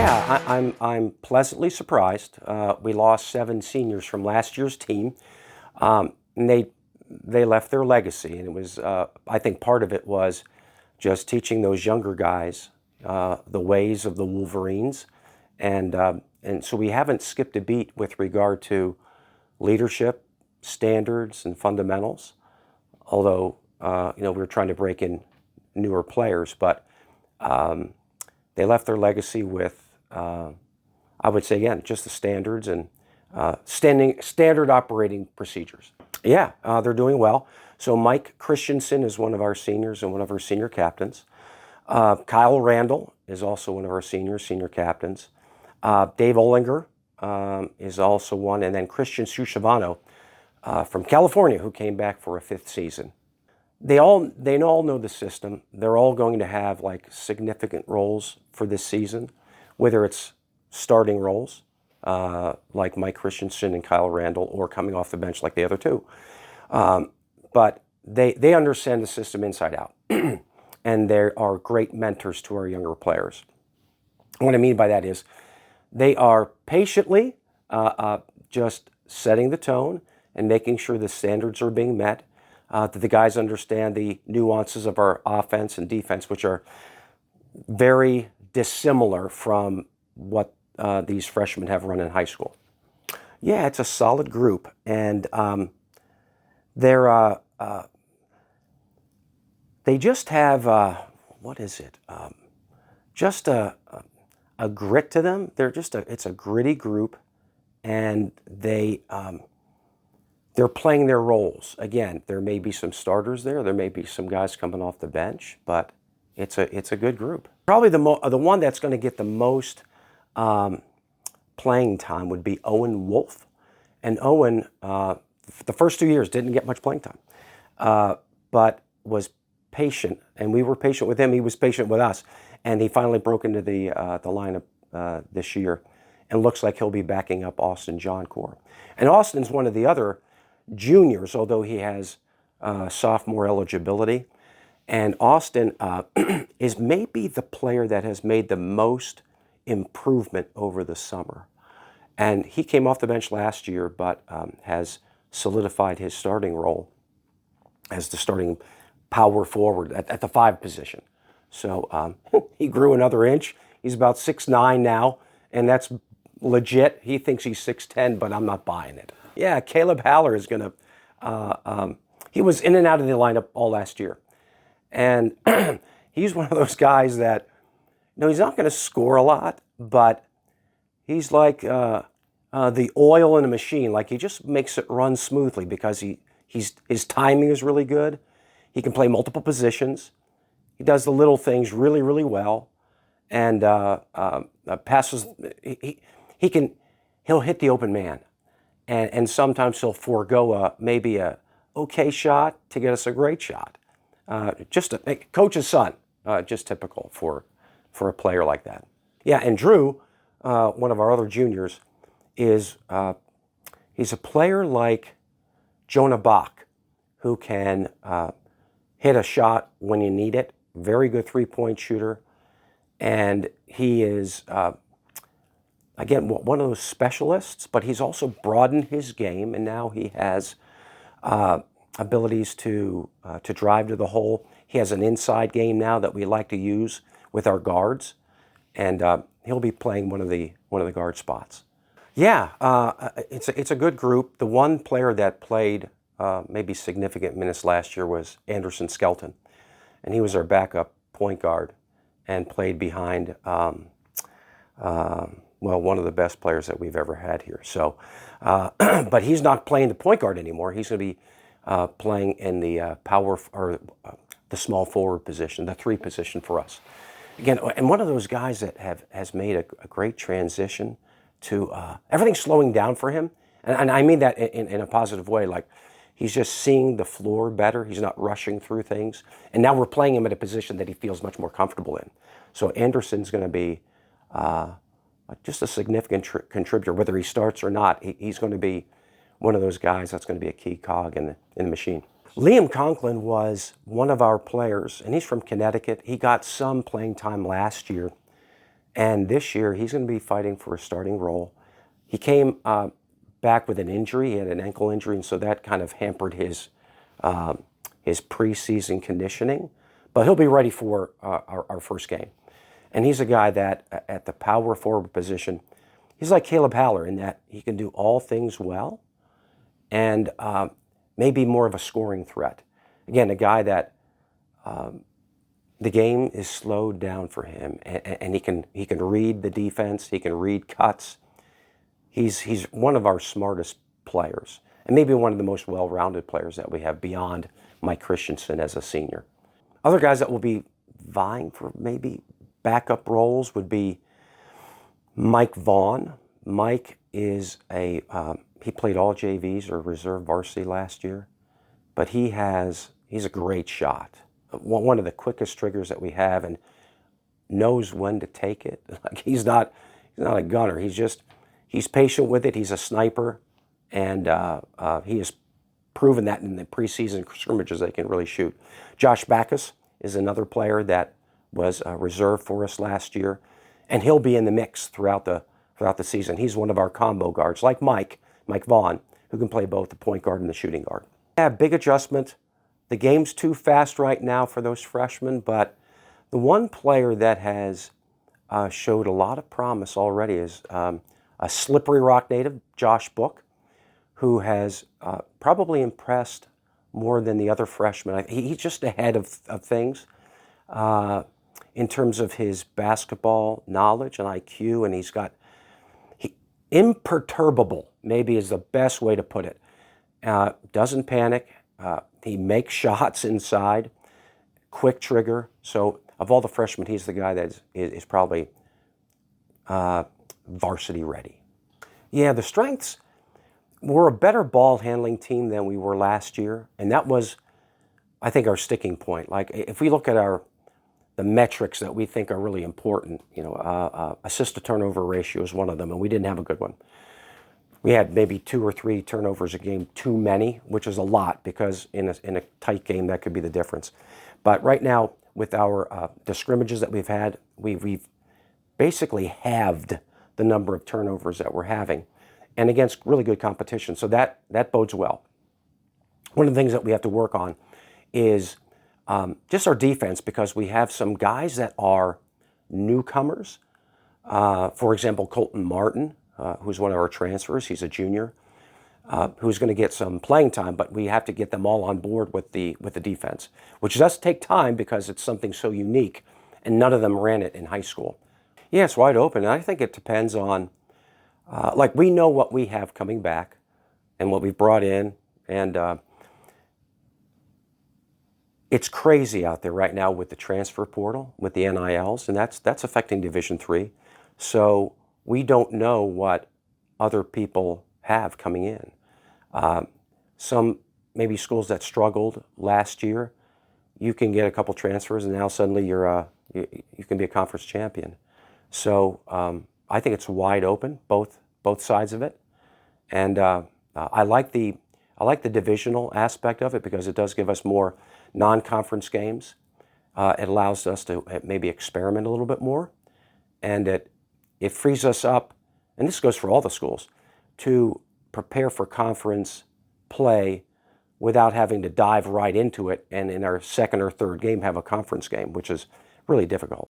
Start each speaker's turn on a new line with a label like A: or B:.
A: Yeah, I'm pleasantly surprised. We lost 7 seniors from last year's team, and they left their legacy. And it was I think part of it was just teaching those younger guys the ways of the Wolverines, and so we haven't skipped a beat with regard to leadership, standards, and fundamentals. Although we're trying to break in newer players, but they left their legacy with, I would say again, just the standards and standard operating procedures. Yeah, they're doing well. So Mike Christensen is one of our seniors and one of our senior captains. Kyle Randall is also one of our senior captains. Dave Olinger is also one, and then Christian Sushavano from California, who came back for a 5th season. They all know the system. They're all going to have like significant roles for this season, whether it's starting roles like Mike Christensen and Kyle Randall, or coming off the bench like the other two. But they understand the system inside out, and they are great mentors to our younger players. What I mean by that is they are patiently just setting the tone and making sure the standards are being met. That the guys understand the nuances of our offense and defense, which are very dissimilar from what these freshmen have run in high school. Yeah, it's a solid group, and they just have what is it? Just a grit to them. It's a gritty group, and they're playing their roles. Again, there may be some starters there. There may be some guys coming off the bench, but it's a good group. Probably the one that's going to get the most playing time would be Owen Wolf. And Owen, the first 2 years, didn't get much playing time, but was patient. And we were patient with him. He was patient with us. And he finally broke into the lineup this year, and looks like he'll be backing up Austin Johncourt. And Austin's one of the other juniors, although he has sophomore eligibility. And Austin is maybe the player that has made the most improvement over the summer. And he came off the bench last year, but has solidified his starting role as the starting power forward at the 5 position. So he grew another inch. He's about 6'9" now, and that's legit. He thinks he's 6'10", but I'm not buying it. Yeah, Caleb Haller is going to, he was in and out of the lineup all last year. And he's one of those guys that, he's not going to score a lot, but he's like the oil in a machine. Like, he just makes it run smoothly because his timing is really good. He can play multiple positions. He does the little things really, really well. And passes, he'll hit the open man. And sometimes he'll forego maybe a okay shot to get us a great shot. Just a coach's son, just typical for a player like that. Yeah, and Drew, one of our other juniors, he's a player like Jonah Bach, who can hit a shot when you need it. Very good 3-point shooter. And he is, again, one of those specialists, but he's also broadened his game, and now he has abilities to drive to the hole. He has an inside game now that we like to use with our guards, and he'll be playing one of the guard spots. Yeah, it's a good group. The one player that played maybe significant minutes last year was Anderson Skelton, and he was our backup point guard and played behind one of the best players that we've ever had here. So, but he's not playing the point guard anymore. He's going to be playing in the the small forward position, the 3 position for us. Again, and one of those guys that has made a great transition to everything slowing down for him, and I mean that in a positive way. Like, he's just seeing the floor better. He's not rushing through things, and now we're playing him at a position that he feels much more comfortable in. So Anderson's going to be just a significant contributor, whether he starts or not. He's going to be one of those guys that's going to be a key cog in the machine. Liam Conklin was one of our players, and he's from Connecticut. He got some playing time last year, And this year, he's going to be fighting for a starting role. He came back with an injury. He had an ankle injury, and so that kind of hampered his preseason conditioning. But he'll be ready for our first game. And he's a guy that, at the power forward position, he's like Caleb Haller in that he can do all things well and maybe more of a scoring threat. Again, a guy that the game is slowed down for him, and he can read the defense. He can read cuts. He's one of our smartest players, and maybe one of the most well-rounded players that we have beyond Mike Christensen as a senior. Other guys that will be vying for maybe backup roles would be Mike Vaughn. Mike is he played all JVs or reserve varsity last year, but he's a great shot. One of the quickest triggers that we have, and knows when to take it. Like he's not a gunner. He's patient with it. He's a sniper, and he has proven that in the preseason scrimmages they can really shoot. Josh Backus is another player that was reserved for us last year, and he'll be in the mix throughout the season. He's one of our combo guards, like Mike Vaughn, who can play both the point guard and the shooting guard. Yeah, big adjustment. The game's too fast right now for those freshmen, but the one player that has showed a lot of promise already is a Slippery Rock native, Josh Book, who has probably impressed more than the other freshmen. He's just ahead of things in terms of his basketball knowledge and IQ, and he's imperturbable, maybe is the best way to put it. Doesn't panic. He makes shots inside, quick trigger. So of all the freshmen, he's the guy that is probably varsity ready. Yeah, the strengths, we're a better ball handling team than we were last year, and that was, I think, our sticking point. Like if we look at the metrics that we think are really important, assist to turnover ratio is one of them, and we didn't have a good one. We had maybe 2 or 3 turnovers a game too many, which is a lot because in a tight game that could be the difference. But right now, with the scrimmages that we've had, we've basically halved the number of turnovers that we're having, and against really good competition. So that bodes well. One of the things that we have to work on is just our defense, because we have some guys that are newcomers. For example, Colton Martin, who's one of our transfers. He's a junior who's going to get some playing time, but we have to get them all on board with the defense, which does take time because it's something so unique, and none of them ran it in high school. Yeah, it's wide open, and I think it depends on, we know what we have coming back and what we've brought in, and it's crazy out there right now with the transfer portal, with the NILs, and that's affecting Division III. So we don't know what other people have coming in. Some maybe schools that struggled last year, you can get a couple transfers, and now suddenly you can be a conference champion. So I think it's wide open, both sides of it, and I like the divisional aspect of it because it does give us more non-conference games. It allows us to maybe experiment a little bit more, and it frees us up, and this goes for all the schools, to prepare for conference play without having to dive right into it and in our second or third game have a conference game, which is really difficult.